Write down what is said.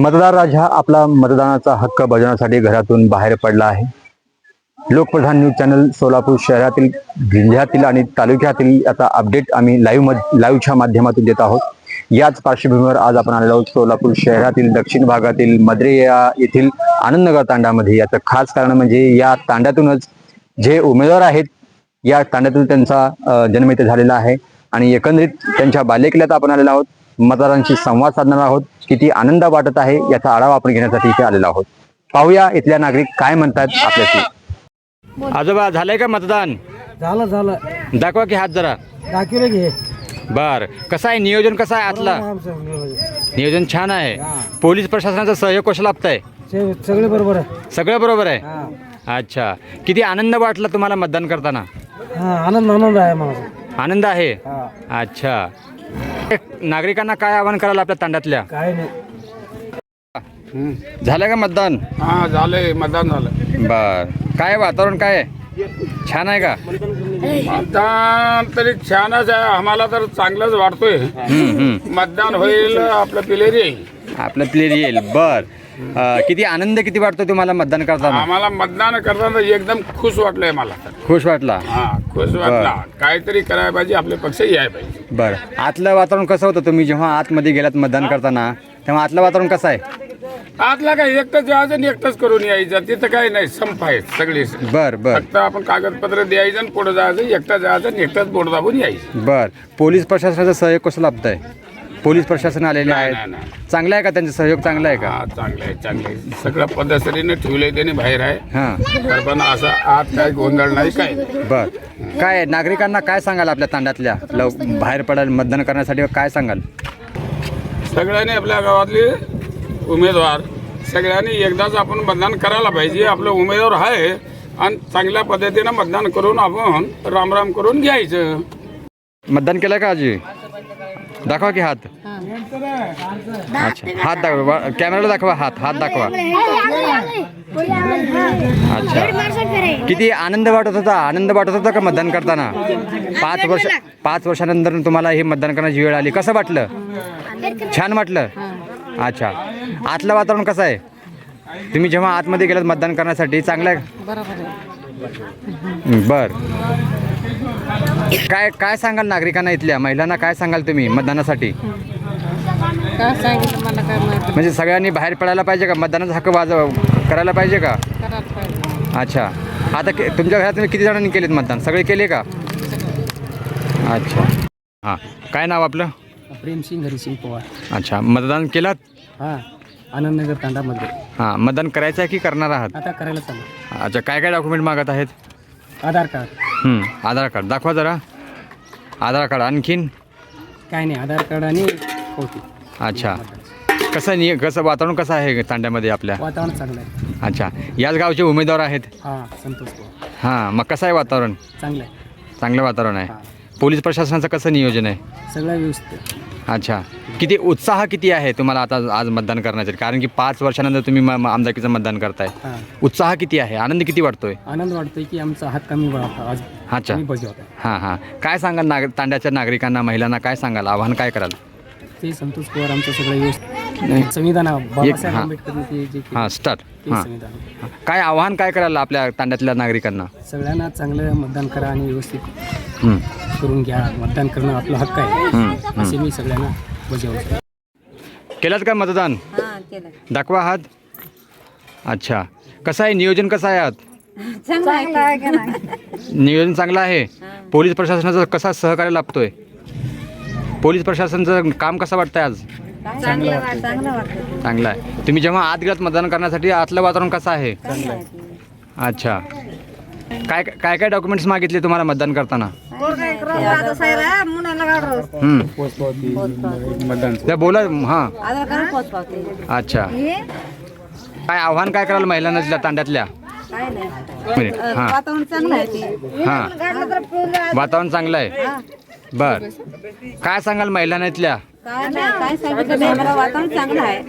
मतदार राजा आपला मतदानाचा हक्क बजावण्यासाठी घरातून बाहेर पडला आहे. लोकप्रधान न्यूज चॅनल सोलापूर शहरातील, जिल्ह्यातील आणि तालुक्यातील याचा अपडेट आम्ही लाईव्हच्या माध्यमातून देत आहोत. याच पार्श्वभूमीवर आज आपण आलेलो आहोत सोलापूर शहरातील दक्षिण भागातील मद्रे येथील आनंदनगर तांडामध्ये. याचं खास कारण म्हणजे या तांड्यातूनच जे उमेदवार आहेत या तांड्यातून त्यांचा जन्म इथे झालेला आहे आणि एकंदरीत त्यांच्या बालेकिल्ल्यात आपण आलेलो आहोत. मतदारांशी संवाद साधणार आहोत. किती आनंद वाटत आहे याचा आढावा आपण घेण्यासाठी इथे आलेलो आहोत. पाहूया इथल्या नागरिक काय म्हणतात आपल्याशी. आजोबा झालंय का मतदान? झालं दाखवा की हात जरा. दाखवलं घे. बर, कसं आहे नियोजन, कसं आहे आतला नियोजन? छान आहे. पोलीस प्रशासनाचा सहयोग कसा लाभताय? सगळे बरोबर आहे. सगळं बरोबर आहे. अच्छा, किती आनंद वाटला तुम्हाला मतदान करताना? आनंद आहे मला. आनंद आहे. अच्छा, नागरिकांना काय आवाहन करायला आपल्या तांड्यातल्या? काय नाही. झालं का मतदान? हा झालंय, मतदान झालं. बर, काय वातावरण काय आहे? छान आहे का? मतदान तरी छानच आहे, आम्हाला तर चांगलंच वाटतोय. मतदान होईल, आपलं प्लेअर येईल. आपलं प्लेअर येईल. बर, किती आनंद किती वाटतो तुम्हाला मतदान करताना? आम्हाला मतदान करताना एकदम खुश वाटलंय मला तर. खुश वाटला? हा, खुश वाटला. काहीतरी करायला पाहिजे, आपले पक्ष यायला पाहिजे. बर, आतलं वातावरण कसं होतं? तुम्ही जेव्हा आतमध्ये गेलात मतदान करताना तेव्हा आतलं वातावरण कसं आहे? आतला काय एकटंच यायचं आणि एकटंच करून यायचं, तिथं काही नाही, संप आहे सगळे. बर बर. फक्त आपण कागदपत्र द्यायचं आणि पुढे जायचं, एकटं जायचं आणि एकटंच बोट दाबून यायचं. बर, पोलीस प्रशासनाचा सहयोग कसं लाभत आहे? पोलीस प्रशासन आलेले नाही, आहेत, नाही. चांगलं आहे का? त्यांचा सहयोग चांगला आहे का? हा, चांगलं आहे, चांगलं आहे. सगळं पद्धतीने ठेवलंय त्याने, बाहेर आहे. हां, तर पण असं आत काय गोंधळ नाही, काय बर. काय नागरिकांना काय सांगाल आपल्या तांड्यातल्या बाहेर पडायला मतदान करण्यासाठी काय सांगाल? सगळ्यांनी आपल्या गावातले उमेदवार सगळ्यांनी एकदाच आपण मतदान करायला पाहिजे. आपलं उमेदवार आहे आणि चांगल्या पद्धतीनं मतदान करून आपण रामराम करून घ्यायचं. मतदान केलं का आजी? दाखवा की हात. अच्छा, हात दाखवा, कॅमेराला दाखवा. हात दाखवा. अच्छा, किती आनंद वाटत होता? आनंद वाटत होता का मतदान करताना? 5 वर्षानंतर तुम्हाला हे मतदान करण्याची वेळ आली, कसं वाटलं? छान वाटलं. अच्छा, आतलं वातावरण कसं आहे? तुम्ही जेव्हा आतमध्ये गेलात मतदान करण्यासाठी, चांगलं आहे? बर, काय सांगाल नागरिकांना, इथल्या महिलांना काय सांगाल तुम्ही मतदानासाठी? म्हणजे सगळ्यांनी बाहेर पडायला पाहिजे का? मतदानाचा हक्क करायला पाहिजे का? अच्छा, आता तुमच्या घरात तुम्ही किती जणांनी केलेत मतदान? सगळे केले का? अच्छा. हां, काय नाव आपलं? प्रेमसिंग हरिसिंग पवार. अच्छा, मतदान केलात? हा, आनंदनगर तांडामध्ये. हां, मतदान करायचं आहे की करणार आहात? आता करायला चालू. अच्छा, काय डॉक्युमेंट मागत आहेत? आधार कार्ड. आधार कार्ड दाखवा जरा. आधार कार्ड, आणखीन काय नाही, आधार कार्ड आणि होती. अच्छा, कसं वातावरण कसं आहे तांड्यामध्ये आपल्या? वातावरण चांगलं आहे. अच्छा, याच गावचे उमेदवार आहेत? हा, संतोष पवार. हां, मग कसं आहे वातावरण? चांगलं आहे. चांगलं वातावरण आहे. हा. पोलीस प्रशासनाचं कसं नियोजन आहे? सगळं व्यवस्थित. अच्छा, किती उत्साह किती आहे तुम्हाला आता आज मतदान करण्यासाठी? कारण की 5 वर्षानंतर तुम्ही आमदारकीचं मतदान करताय. हा, उत्साह किती आहे? आनंद किती वाटतोय? आनंद वाटतोय की आमचा हात कमी बळावता आज. अच्छा. कमी बजावत आहे. हां, काय सांगाल तांड्याच्या नागरिकांना, महिलांना काय सांगाल? आव्हान काय कराल? ते संतोष पवार आमचं सगळं व्यवस्थित. संविधान बाबासाहेब हां. आंबेडकरांनी जे केलं हां, स्टार्ट. ते हां, संविधान. काय आव्हान काय कराल आपल्या तांड्यातल्या नागरिकांना? सगळ्यांना चांगलं मतदान करा आणि व्यवस्थित हं, करून घ्या. मतदान करणं आपलं हक्क आहे, हं. असे मी सगळ्यांना बजावतो. केलात का मतदान? दाखवा हात. अच्छा, कसं आहे नियोजन, कसं आहे आत? नियोजन चांगलं आहे. पोलीस प्रशासनाचा कसा सहकार्य लाभतोय? पोलीस प्रशासनाचं काम कसं वाटतंय आज? चांगलं आहे. तुम्ही जेव्हा आत गेलात मतदान करण्यासाठी, आतलं वातावरण कसं आहे? अच्छा, काय डॉक्युमेंट्स मागितले तुम्हाला मतदान करताना? त्या बोला. हां, अच्छा, काय आव्हान काय कराल महिलांना तिथल्या तांड्यातल्या? हां, हां, वातावरण चांगलं आहे. बर, काय सांगाल महिलांना इथल्या? काय सांगितलं, वातावरण चांगलं आहे.